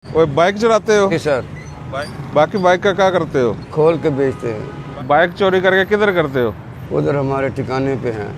वो बाइक चलाते हो? जी सर। बाकी बाइक का क्या करते हो? खोल के बेचते हैं। बाइक चोरी करके किधर करते हो? उधर हमारे ठिकाने पे हैं।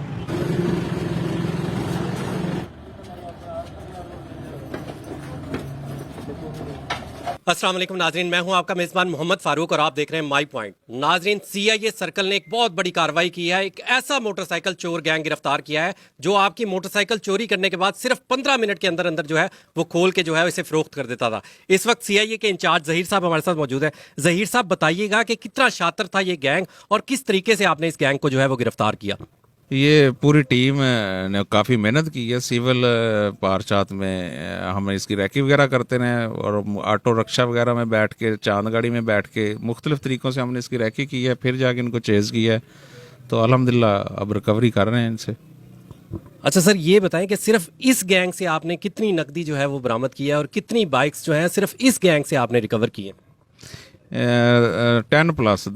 अस्सलाम वालेकुम नाजरीन, मैं हूं आपका मेज़बान मोहम्मद फारूक और आप देख रहे हैं माई पॉइंट। नाजरीन, सीआईए सर्कल ने एक बहुत बड़ी कार्रवाई की है। एक ऐसा मोटरसाइकिल चोर गैंग गिरफ्तार किया है जो आपकी मोटरसाइकिल चोरी करने के बाद सिर्फ 15 मिनट के अंदर अंदर जो है वो खोल के जो है इसे फरोख्त कर देता था। इस वक्त सीआईए के इंचार्ज जहीर साहब हमारे साथ मौजूद है। जहीर साहब, बताइएगा कि कितना शातिर था ये गैंग और किस तरीके से आपने इस गैंग को जो है वो गिरफ्तार किया। ये पूरी टीम ने काफ़ी मेहनत की है। सिविल पारचात में हम इसकी रैकी वगैरह करते रहे और ऑटो रिक्शा वगैरह में बैठ के, चांद गाड़ी में बैठ के मुख्तलिफ तरीक़ों से हमने इसकी रैकी की है, फिर जाके इनको चेज़ किया है। तो अल्हम्दुलिल्लाह अब रिकवरी कर रहे हैं इनसे। अच्छा सर, ये बताएं कि सिर्फ इस गैंग से आपने कितनी नकदी जो है वो बरामद की है और कितनी बाइक्स जो हैं सिर्फ इस गैंग से आपने रिकवर की है?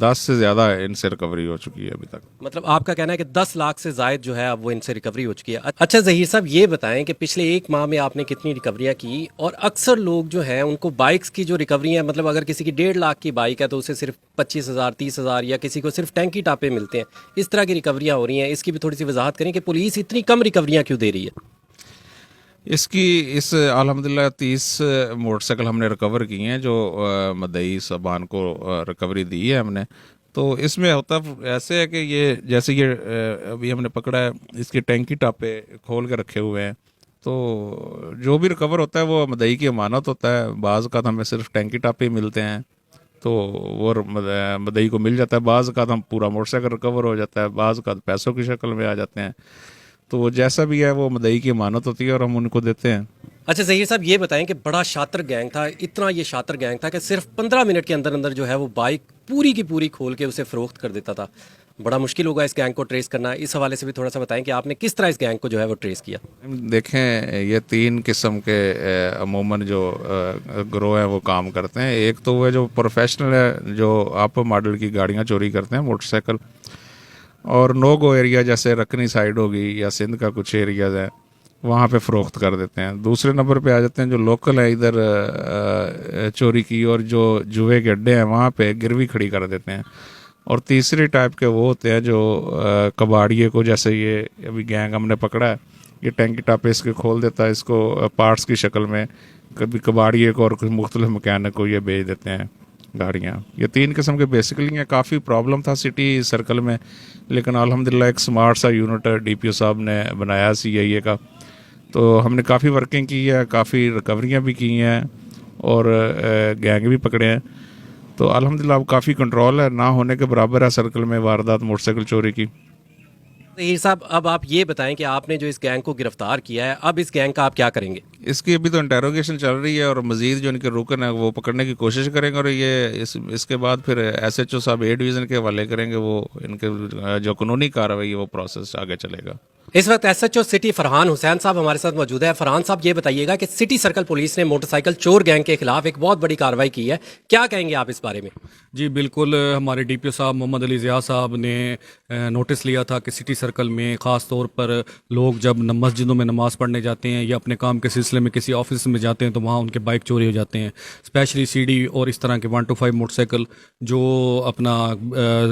10 से ज़्यादा इनसे रिकवरी हो चुकी है अभी तक। मतलब आपका कहना है कि 10 लाख से जायद जो है अब वो इनसे रिकवरी हो चुकी है। अच्छा जहीर साहब, ये बताएं कि पिछले एक माह में आपने कितनी रिकवरियां की और अक्सर लोग जो हैं उनको बाइक्स की जो रिकवरी है, मतलब अगर किसी की 1.5 लाख की बाइक है तो उसे सिर्फ 25,000 30,000 या किसी को सिर्फ टैंकी टापे मिलते हैं, इस तरह की रिकवरियां हो रही हैं। इसकी भी थोड़ी सी वजाहत करें कि पुलिस इतनी कम रिकवरियां क्यों दे रही है? इस अल्हम्दुलिल्लाह 30 मोटरसाइकिल हमने रिकवर की हैं जो मदई सामान को रिकवरी दी है हमने। तो इसमें होता ऐसे है कि ये जैसे ये अभी हमने पकड़ा है, इसकी टैंकी टापे खोल के रखे हुए हैं। तो जो भी रिकवर होता है वो मदई की अमानत होता है। बाज़ का हमें सिर्फ टैंकी टापे ही मिलते हैं, तो वो मदई को मिल जाता है। बाज़ का हम पूरा मोटरसाइकिल रिकवर हो जाता है, बाज़ का पैसों की शक्ल में आ जाते हैं। तो वो जैसा भी है वो मदई की अमानत होती है और हम उनको देते हैं। अच्छा जहीर साहब, ये बताएं कि बड़ा शातिर गैंग था, इतना ये शातिर गैंग था कि सिर्फ 15 मिनट के अंदर अंदर जो है वो बाइक पूरी की पूरी खोल के उसे फरोख्त कर देता था। बड़ा मुश्किल होगा इस गैंग को ट्रेस करना। इस हवाले से भी थोड़ा सा बताएं कि आपने किस तरह इस गैंग को जो है वो ट्रेस किया। देखें, ये 3 किस्म के अमूमन जो ग्रोह हैं वो काम करते हैं। एक तो वो है जो प्रोफेशनल है, जो अप मॉडल की गाड़ियाँ चोरी करते हैं, मोटरसाइकिल, और नो गो एरिया जैसे रकनी साइड होगी या सिंध का कुछ एरियाज है वहाँ पे फ़रोख्त कर देते हैं। दूसरे नंबर पे आ जाते हैं जो लोकल है इधर चोरी की, और जो जुए के अड्डे हैं वहाँ पे गिरवी खड़ी कर देते हैं। और तीसरे टाइप के वो होते हैं जो कबाड़िए को, जैसे ये अभी गैंग हमने पकड़ा है, ये टैंकी टापे इसके खोल देता है, इसको पार्ट्स की शक्ल में कभी कबाड़िए को और कुछ मुख्तलिफ मैकेनिक को ये बेच देते हैं गाड़ियाँ। ये 3 किस्म के बेसिकली हैं। काफ़ी प्रॉब्लम था सिटी सर्कल में, लेकिन अल्हम्दुलिल्लाह एक स्मार्ट सा यूनिट डीपीओ साहब ने बनाया सीआईए का। तो हमने काफ़ी वर्किंग की है, काफ़ी रिकवरियाँ भी की हैं और गैंग भी पकड़े हैं। तो अल्हम्दुलिल्लाह अब काफ़ी कंट्रोल है, ना होने के बराबर है सर्कल में वारदात मोटरसाइकिल चोरी की। जहीर साहब, अब आप ये बताएं कि आपने जो इस गैंग को गिरफ्तार किया है, अब इस गैंग का आप क्या करेंगे? इसकी अभी तो इंटेरोगेशन चल रही है और मज़ीद जो इनके रुकन है वो पकड़ने की कोशिश करेंगे, और ये इसके बाद फिर एसएचओ साहब ए डिवीज़न के हवाले करेंगे। वो इनके जो कानूनी कार्रवाई है वो प्रोसेस आगे चलेगा। इस वक्त एसएचओ सिटी फरहान हुसैन साहब हमारे साथ मौजूद है। फरहान साहब, ये बताइएगा कि सिटी सर्कल पुलिस ने मोटरसाइकिल चोर गैंग के खिलाफ एक बहुत बड़ी कार्रवाई की है, क्या कहेंगे आप इस बारे में? जी बिल्कुल, हमारे डीपीओ साहब मोहम्मद अली ज़िया साहब ने नोटिस लिया था कि सिटी सर्कल में ख़ास तौर पर लोग जब मस्जिदों में नमाज़ पढ़ने जाते हैं या अपने काम के सिलसिले में किसी ऑफिस में जाते हैं तो वहाँ उनके बाइक चोरी हो जाते हैं। स्पेशली सीडी और इस तरह के 125 मोटरसाइकिल जो अपना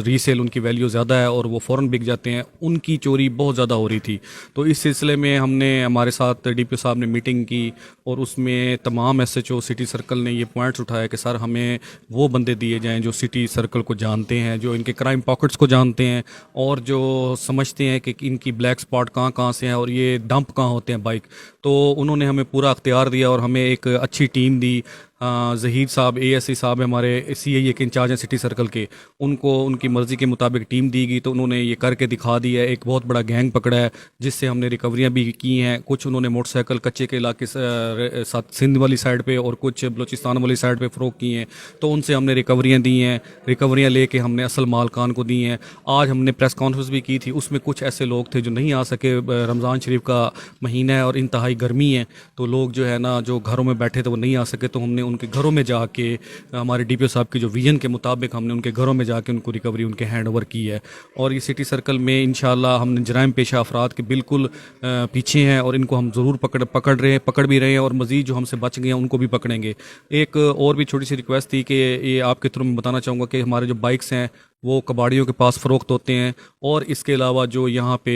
रीसेल उनकी वैल्यू ज़्यादा है और वो फ़ौरन बिक जाते हैं, उनकी चोरी बहुत ज़्यादा हो रही थी। तो इस सिलसिले में हमने, हमारे साथ डीपीओ साहब ने मीटिंग की और उसमें तमाम एसएचओ सिटी सर्कल ने ये पॉइंट्स उठाया कि सर हमें वो बंदे दिए जाएं जो सिटी सर्कल को जानते हैं, जो इनके क्राइम पॉकेट्स को जानते हैं और जो समझते हैं कि इनकी ब्लैक स्पॉट कहाँ कहाँ से हैं और ये डंप कहाँ होते हैं बाइक। तो उन्होंने हमें पूरा अख्तियार दिया और हमें एक अच्छी टीम दी। जहीर साहब एएसआई साहब हमारे सीआईए के इंचार्ज हैं सिटी सर्कल के, उनको उनकी मर्ज़ी के मुताबिक टीम दी गई तो उन्होंने ये करके दिखा दिया है। एक बहुत बड़ा गैंग पकड़ा है जिससे हमने रिकवरियाँ भी की हैं। कुछ उन्होंने मोटरसाइकिल कच्चे के इलाके साथ सिंध वाली साइड पे और कुछ बलूचिस्तान वाली साइड पे फ़रोख्त की हैं, तो उनसे हमने रिकवरियाँ दी हैं। रिकवरियाँ लेके हमने असल मालकान को दी हैं। आज हमने प्रेस कॉन्फ्रेंस भी की थी, उसमें कुछ ऐसे लोग थे जो नहीं आ सके। रमज़ान शरीफ का महीना है और इंतहाई गर्मी है, तो लोग जो है ना जो घरों में बैठे थे वो नहीं आ सके, तो हमने उनके घरों में जाके हमारे डीपीओ साहब की जो विजन के मुताबिक हमने उनके घरों में जाके उनको रिकवरी उनके हैंड ओवर की है। और ये सिटी सर्कल में इंशाल्लाह हमने जराइम पेशा अफराद के बिल्कुल पीछे हैं और इनको हम ज़रूर पकड़ भी रहे हैं और मज़ीद जो हमसे बच गए हैं उनको भी पकड़ेंगे। एक और भी छोटी सी रिक्वेस्ट थी कि ये आपके थ्रू में बताना चाहूँगा कि हमारे जो बाइक्स हैं वो कबाड़ियों के पास फ़रोख्त होते हैं, और इसके अलावा जो यहाँ पे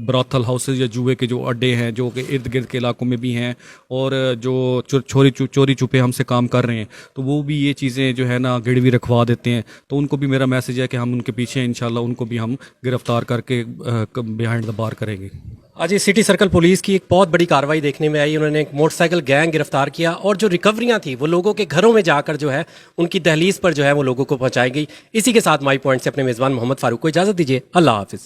ब्राथल हाउसेज या जुए के जो अड्डे हैं जो कि इर्द गिर्द के इलाकों में भी हैं, और जो चोरी छुपे हमसे काम कर रहे हैं तो वो भी ये चीज़ें जो है ना गिरवी रखवा देते हैं। तो उनको भी मेरा मैसेज है कि हम उनके पीछे हैं, इंशाल्लाह उनको भी हम गिरफ्तार करके बिहाइंड द बार करेंगे। आज ये सिटी सर्कल पुलिस की एक बहुत बड़ी कार्रवाई देखने में आई। उन्होंने एक मोटरसाइकिल गैंग गिरफ्तार किया और जो रिकवरियां थी वो लोगों के घरों में जाकर जो है उनकी दहलीज पर जो है वो लोगों को पहुंचाई गई। इसी के साथ माई पॉइंट से अपने मेज़बान मोहम्मद फारूक को इजाज़त दीजिए। अल्लाह हाफिज़।